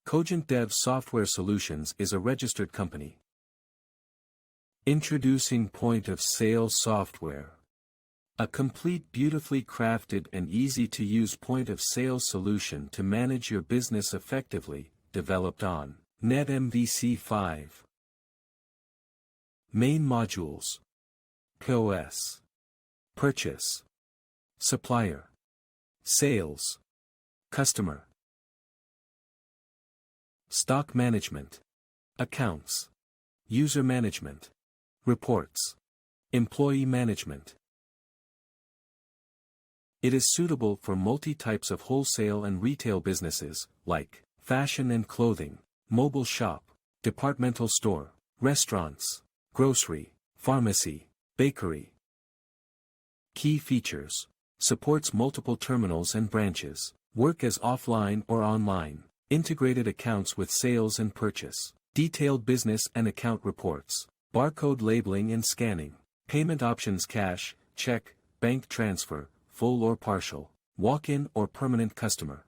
Cogent Dev Software Solutions is a registered company. Introducing Point of Sale Software. A complete, beautifully crafted and easy-to-use point-of-sale solution to manage your business effectively, developed on NetMVC 5. Main modules: POS, Purchase, Supplier, Sales, Customer, Stock Management, Accounts, User Management, Reports, Employee Management. It is suitable for multi-types of wholesale and retail businesses, like fashion and clothing, mobile shop, departmental store, restaurants, grocery, pharmacy, bakery. Key features: supports multiple terminals and branches, work as offline or online, integrated accounts with sales and purchase, detailed business and account reports, barcode labeling and scanning, payment options: cash, check, bank transfer, full or partial, walk-in or permanent customer.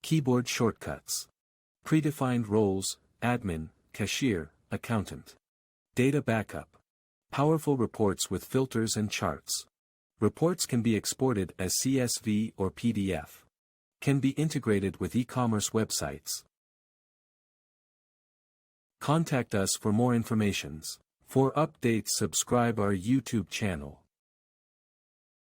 Keyboard shortcuts. Predefined roles: admin, cashier, accountant. Data backup. Powerful reports with filters and charts. Reports can be exported as CSV or PDF. Can be integrated with e-commerce websites. Contact us for more information. For updates, subscribe our YouTube channel.